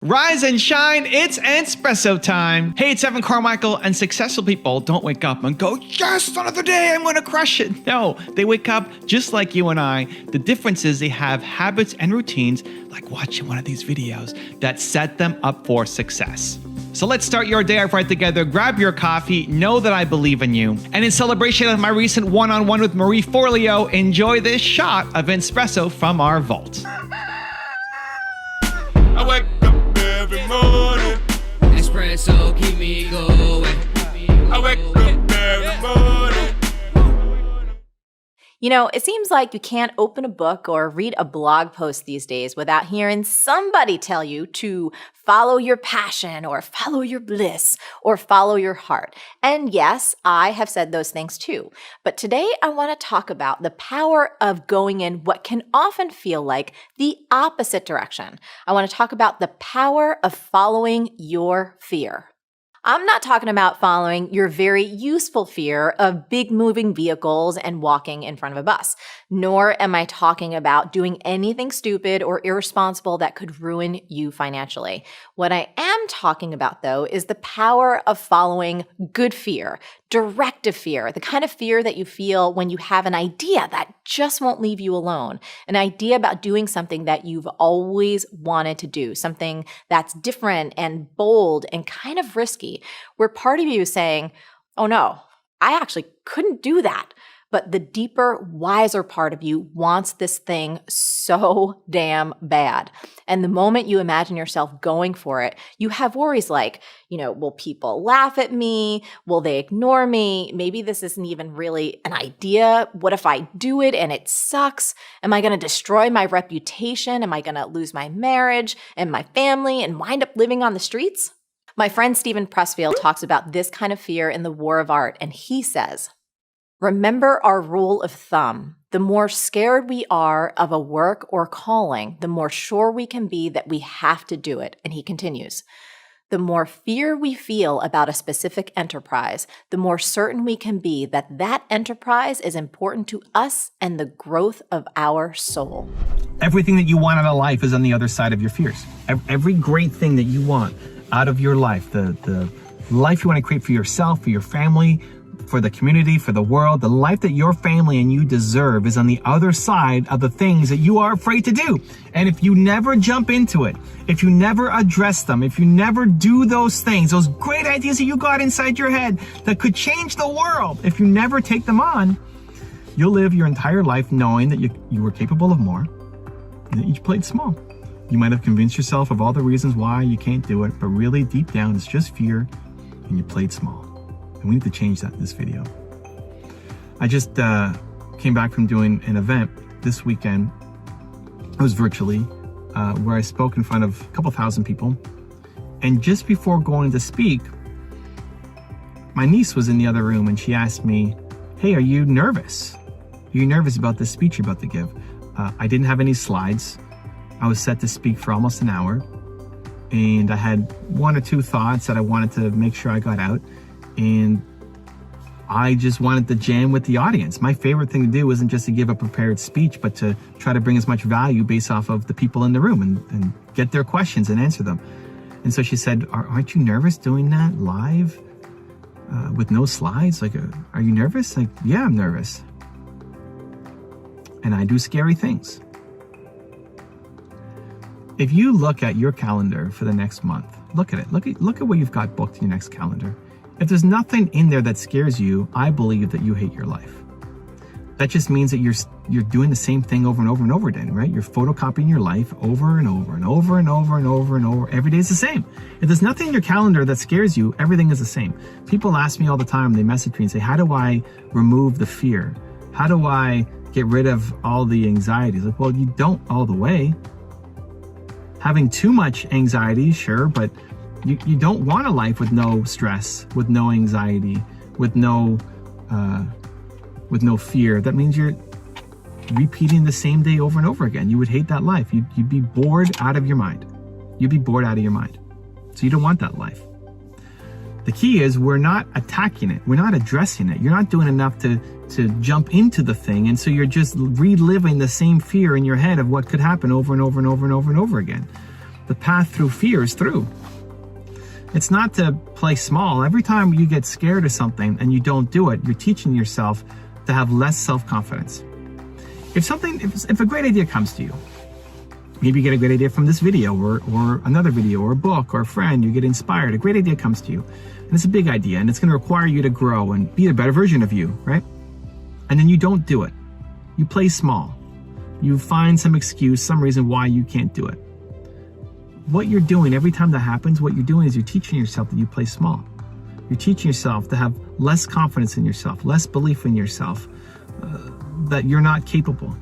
Rise and shine, it's Entspresso time. Hey, it's Evan Carmichael, and successful people don't wake up and go, yes, another day, I'm gonna crush it. No, they wake up just like you and I. The difference is they have habits and routines, like watching one of these videos, that set them up for success. So let's start your day off right together. Grab your coffee, know that I believe in you. And in celebration of my recent one-on-one with Marie Forleo, enjoy this shot of Entspresso from our vault. I wake up every morning. Espresso keep me going. I wake up every morning. You know, it seems like you can't open a book or read a blog post these days without hearing somebody tell you to follow your passion or follow your bliss or follow your heart. And yes, I have said those things too. But today I want to talk about the power of going in what can often feel like the opposite direction. I want to talk about the power of following your fear. I'm not talking about following your very useful fear of big moving vehicles and walking in front of a bus, nor am I talking about doing anything stupid or irresponsible that could ruin you financially. What I am talking about, though, is the power of following good fear, directive fear, the kind of fear that you feel when you have an idea that just won't leave you alone, an idea about doing something that you've always wanted to do, something that's different and bold and kind of risky, where part of you is saying, oh no, I actually couldn't do that. But the deeper, wiser part of you wants this thing so damn bad. And the moment you imagine yourself going for it, you have worries like, will people laugh at me? Will they ignore me? Maybe this isn't even really an idea. What if I do it and it sucks? Am I going to destroy my reputation? Am I going to lose my marriage and my family and wind up living on the streets? My friend Steven Pressfield talks about this kind of fear in The War of Art, and he says, remember our rule of thumb. The more scared we are of a work or calling, the more sure we can be that we have to do it. And he continues, the more fear we feel about a specific enterprise, the more certain we can be that that enterprise is important to us and the growth of our soul. Everything that you want out of life is on the other side of your fears. Every great thing that you want out of your life, the life you want to create for yourself, for your family, for the community, for the world, the life that your family and you deserve is on the other side of the things that you are afraid to do. And if you never jump into it, if you never address them, if you never do those things, those great ideas that you got inside your head that could change the world, if you never take them on, you'll live your entire life knowing that you were capable of more and that you played small. You might have convinced yourself of all the reasons why you can't do it, but really deep down it's just fear and you played small. And we need to change that in this video. I just came back from doing an event this weekend. It was virtually, where I spoke in front of a couple thousand people. And just before going to speak, my niece was in the other room and she asked me, hey, are you nervous? Are you nervous about this speech you're about to give? I didn't have any slides. I was set to speak for almost an hour. And I had one or two thoughts that I wanted to make sure I got out. And I just wanted to jam with the audience. My favorite thing to do isn't just to give a prepared speech, but to try to bring as much value based off of the people in the room and get their questions and answer them. And so she said, aren't you nervous doing that live with no slides? Like, are you nervous? Like, yeah, I'm nervous. And I do scary things. If you look at your calendar for the next month, look at it. Look at what you've got booked in your next calendar. If there's nothing in there that scares you, I believe that you hate your life. That just means that you're doing the same thing over and over and over again, right? You're photocopying your life over and over and over and over and over and over. Every day is the same. If there's nothing in your calendar that scares you, everything is the same. People ask me all the time, they message me and say, how do I remove the fear? How do I get rid of all the anxieties? Like, well, you don't all the way. Having too much anxiety, sure, but you don't want a life with no stress, with no anxiety, with no fear. That means you're repeating the same day over and over again. You would hate that life. You'd be bored out of your mind. You'd be bored out of your mind. So you don't want that life. The key is we're not attacking it. We're not addressing it. You're not doing enough to jump into the thing. And so you're just reliving the same fear in your head of what could happen over and over and over and over and over again. The path through fear is through. It's not to play small. Every time you get scared of something and you don't do it, you're teaching yourself to have less self-confidence. If a great idea comes to you, maybe you get a great idea from this video or another video or a book or a friend, you get inspired, a great idea comes to you, and it's a big idea and it's going to require you to grow and be a better version of you, right? And then you don't do it. You play small. You find some excuse, some reason why you can't do it. What you're doing every time that happens, what you're doing is you're teaching yourself that you play small. You're teaching yourself to have less confidence in yourself, less belief in yourself, that you're not capable.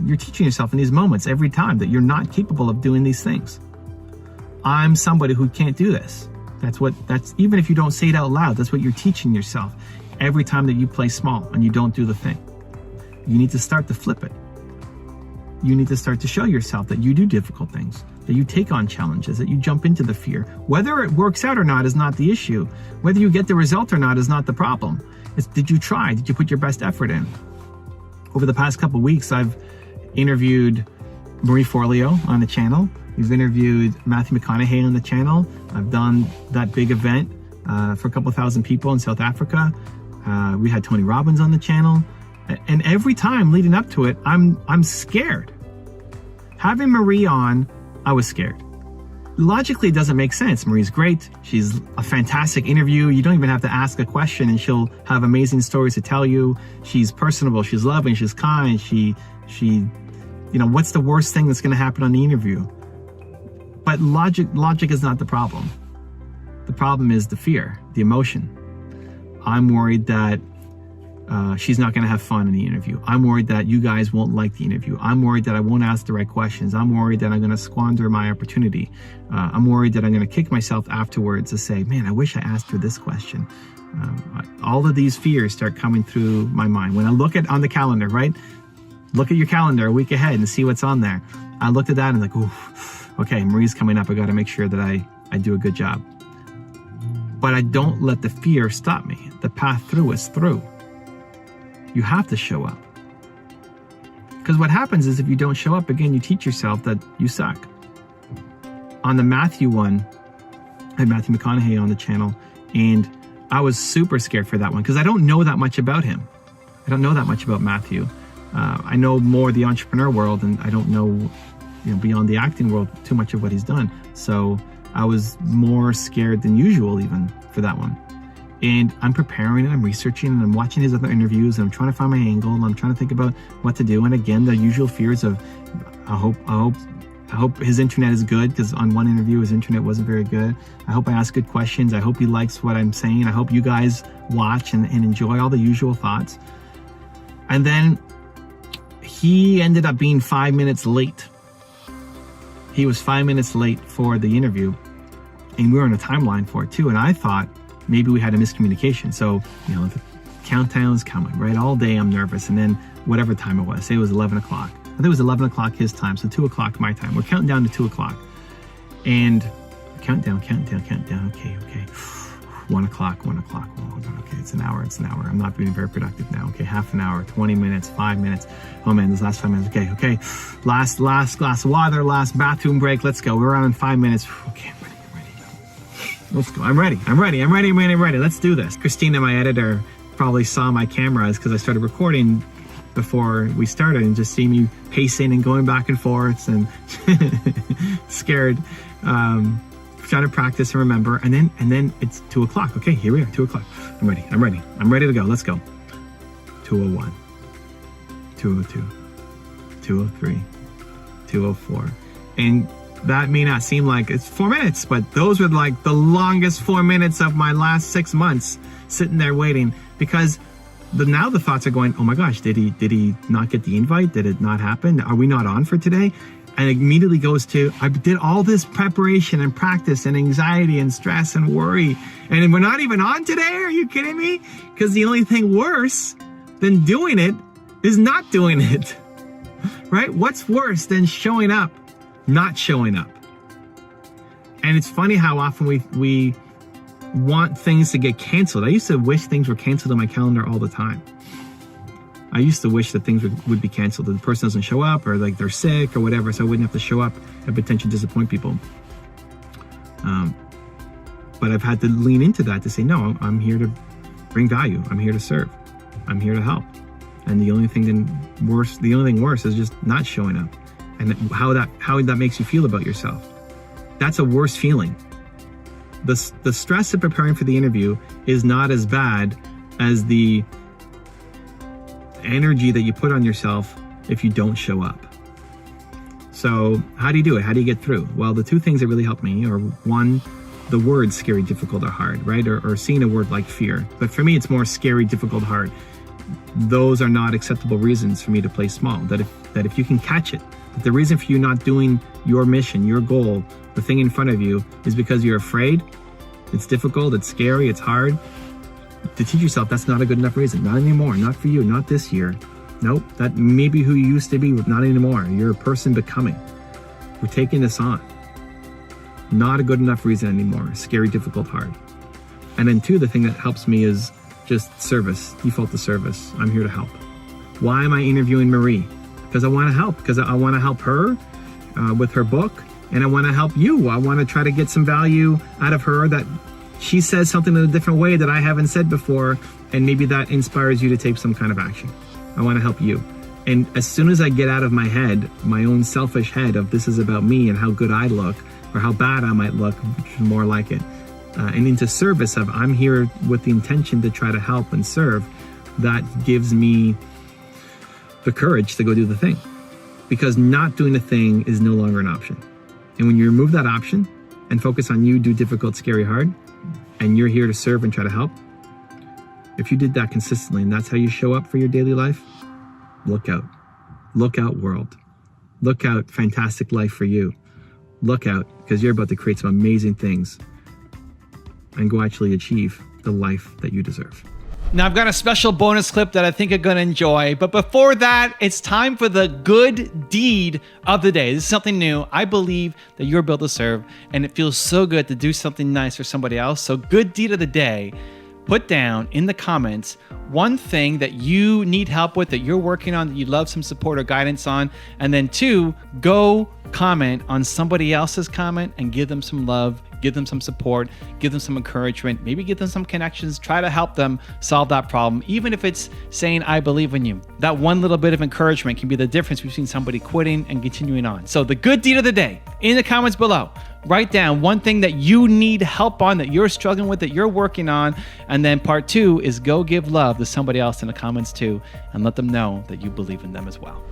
You're teaching yourself in these moments every time that you're not capable of doing these things. I'm somebody who can't do this. That's even if you don't say it out loud, that's what you're teaching yourself every time that you play small and you don't do the thing. You need to start to flip it. You need to start to show yourself that you do difficult things, that you take on challenges, that you jump into the fear. Whether it works out or not is not the issue. Whether you get the result or not is not the problem. It's, did you try? Did you put your best effort in? Over the past couple of weeks, I've interviewed Marie Forleo on the channel. We've interviewed Matthew McConaughey on the channel. I've done that big event for a couple thousand people in South Africa. We had Tony Robbins on the channel. And every time leading up to it, I'm scared. Having Marie on, I was scared. Logically, it doesn't make sense. Marie's great. She's a fantastic interview. You don't even have to ask a question and she'll have amazing stories to tell you. She's personable. She's loving. She's kind. She, what's the worst thing that's going to happen on the interview? But logic is not the problem. The problem is the fear, the emotion. I'm worried that she's not going to have fun in the interview. I'm worried that you guys won't like the interview. I'm worried that I won't ask the right questions. I'm worried that I'm going to squander my opportunity. I'm worried that I'm going to kick myself afterwards to say, man, I wish I asked her this question. All of these fears start coming through my mind. When I look at on the calendar, right? Look at your calendar a week ahead and see what's on there. I looked at that and like, ooh, okay, Marie's coming up. I got to make sure that I do a good job. But I don't let the fear stop me. The path through is through. You have to show up. Because what happens is if you don't show up, again, you teach yourself that you suck. On the Matthew one, I had Matthew McConaughey on the channel, and I was super scared for that one because I don't know that much about him. I don't know that much about Matthew. I know more the entrepreneur world, and I don't know, beyond the acting world too much of what he's done. So I was more scared than usual even for that one. And I'm preparing and I'm researching and I'm watching his other interviews and I'm trying to find my angle and I'm trying to think about what to do. And again, the usual fears of, I hope his internet is good, because on one interview, his internet wasn't very good. I hope I ask good questions. I hope he likes what I'm saying. I hope you guys watch and enjoy, all the usual thoughts. And then he ended up being 5 minutes late. He was 5 minutes late for the interview and we were on a timeline for it too. And I thought, maybe we had a miscommunication. So, the countdown's coming, right? All day I'm nervous. And then whatever time it was, say it was 11 o'clock. I think it was 11 o'clock his time, so 2 o'clock my time. We're counting down to 2 o'clock. And countdown. Okay. 1 o'clock. Oh, okay, it's an hour. I'm not being very productive now. Okay, half an hour, 20 minutes, 5 minutes. Oh man, those last 5 minutes. Okay. Last glass of water, last bathroom break. Let's go. We're on in 5 minutes. Okay, I'm ready. Let's go. I'm ready. Let's do this. Christina, my editor, probably saw my cameras because I started recording before we started and just see me pacing and going back and forth and scared, trying to practice and remember. And then it's 2 o'clock. Okay, here we are, 2 o'clock. I'm ready to go. Let's go. 2:01, 2:02, 2:03, 2:04. And that may not seem like it's 4 minutes, but those were like the longest 4 minutes of my last 6 months sitting there waiting, because now the thoughts are going, oh my gosh, did he not get the invite? Did it not happen? Are we not on for today? And it immediately goes to, I did all this preparation and practice and anxiety and stress and worry, and we're not even on today? Are you kidding me? Because the only thing worse than doing it is not doing it, right? What's worse than showing up, not showing up? And it's funny how often we want things to get canceled. I used to wish things were canceled on my calendar all the time. I used to wish that things would be canceled, that the person doesn't show up or like they're sick or whatever, so I wouldn't have to show up and potentially disappoint people. But I've had to lean into that to say, no, I'm here to bring value. I'm here to serve. I'm here to help. And the only thing worse is just not showing up, and how that makes you feel about yourself. That's a worse feeling. The stress of preparing for the interview is not as bad as the energy that you put on yourself if you don't show up. So how do you do it? How do you get through? Well, the two things that really help me are, one, the words scary, difficult, or hard, right? Or seeing a word like fear. But for me, it's more scary, difficult, hard. Those are not acceptable reasons for me to play small. That if you can catch it, that the reason for you not doing your mission, your goal, the thing in front of you is because you're afraid, it's difficult, it's scary, it's hard, to teach yourself that's not a good enough reason. Not anymore, not for you, not this year. Nope, that may be who you used to be, but not anymore. You're a person becoming. We're taking this on. Not a good enough reason anymore. Scary, difficult, hard. And then two, the thing that helps me is just service, default to service. I'm here to help. Why am I interviewing Marie? Because I want to help, because I want to help her with her book, and I want to help you. I want to try to get some value out of her, that she says something in a different way that I haven't said before, and maybe that inspires you to take some kind of action. I want to help you. And as soon as I get out of my head, my own selfish head of this is about me and how good I look or how bad I might look, which is more like it, and into service of I'm here with the intention to try to help and serve, that gives me the courage to go do the thing. Because not doing the thing is no longer an option. And when you remove that option and focus on you, do difficult, scary, hard, and you're here to serve and try to help, if you did that consistently and that's how you show up for your daily life, look out. Look out, world. Look out, fantastic life for you. Look out, because you're about to create some amazing things and go actually achieve the life that you deserve. Now, I've got a special bonus clip that I think you're going to enjoy. But before that, it's time for the good deed of the day. This is something new. I believe that you're built to serve, and it feels so good to do something nice for somebody else. So good deed of the day. Put down in the comments one thing that you need help with, that you're working on, that you'd love some support or guidance on. And then two, go comment on somebody else's comment and give them some love, give them some support, give them some encouragement, maybe give them some connections, try to help them solve that problem. Even if it's saying, I believe in you. That one little bit of encouragement can be the difference between somebody quitting and continuing on. So the good deed of the day, in the comments below, write down one thing that you need help on, that you're struggling with, that you're working on. And then part two is go give love to somebody else in the comments too, and let them know that you believe in them as well.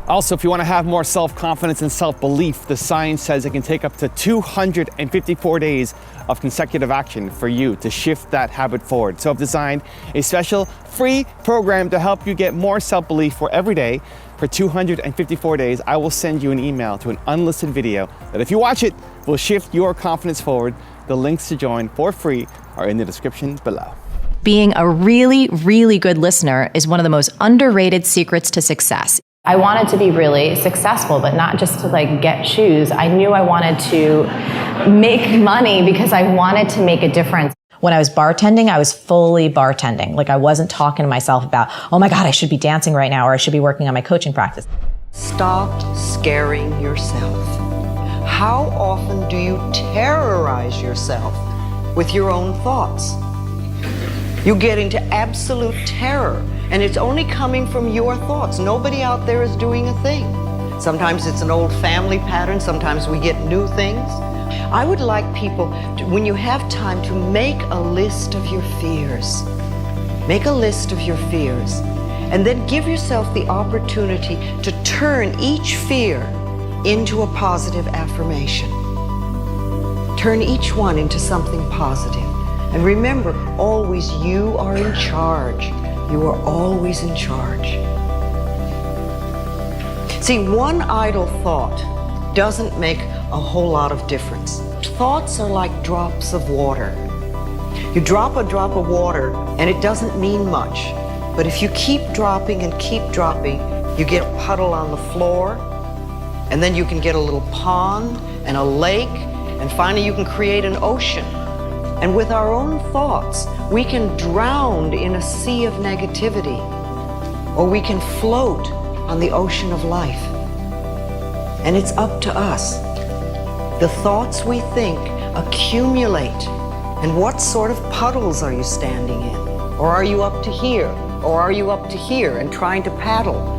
Also, if you want to have more self-confidence and self-belief, the science says it can take up to 254 days of consecutive action for you to shift that habit forward. So I've designed a special free program to help you get more self-belief for every day. For 254 days, I will send you an email to an unlisted video that, if you watch it, will shift your confidence forward. The links to join for free are in the description below. Being a really, really good listener is one of the most underrated secrets to success. I wanted to be really successful, but not just to get shoes. I knew I wanted to make money because I wanted to make a difference. When I was bartending, I was fully bartending. I wasn't talking to myself about, oh my God, I should be dancing right now, or I should be working on my coaching practice. Stop scaring yourself. How often do you terrorize yourself with your own thoughts? You get into absolute terror, and it's only coming from your thoughts. Nobody out there is doing a thing. Sometimes it's an old family pattern, sometimes we get new things. I would like people, when you have time, to make a list of your fears. Make a list of your fears, and then give yourself the opportunity to turn each fear into a positive affirmation. Turn each one into something positive. And remember, always you are in charge. You are always in charge. See, one idle thought doesn't make a whole lot of difference. Thoughts are like drops of water. You drop a drop of water and it doesn't mean much. But if you keep dropping and keep dropping, you get a puddle on the floor, and then you can get a little pond and a lake, and finally you can create an ocean. And with our own thoughts, we can drown in a sea of negativity, or we can float on the ocean of life. And it's up to us. The thoughts we think accumulate. And what sort of puddles are you standing in? Or are you up to here? Or are you up to here and trying to paddle?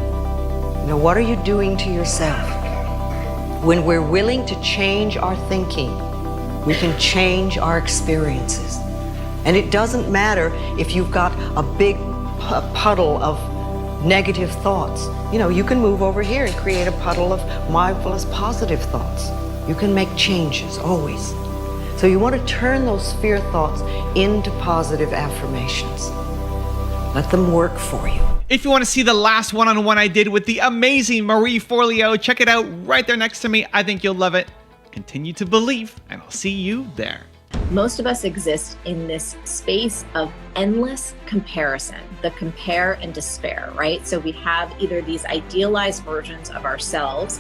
You know, what are you doing to yourself? When we're willing to change our thinking, we can change our experiences. And it doesn't matter if you've got a big puddle of negative thoughts. You know, you can move over here and create a puddle of mindfulness, positive thoughts. You can make changes, always. So you want to turn those fear thoughts into positive affirmations. Let them work for you. If you want to see the last one-on-one I did with the amazing Marie Forleo, check it out right there next to me. I think you'll love it. Continue to believe, and I'll see you there. Most of us exist in this space of endless comparison, the compare and despair, right? So we have either these idealized versions of ourselves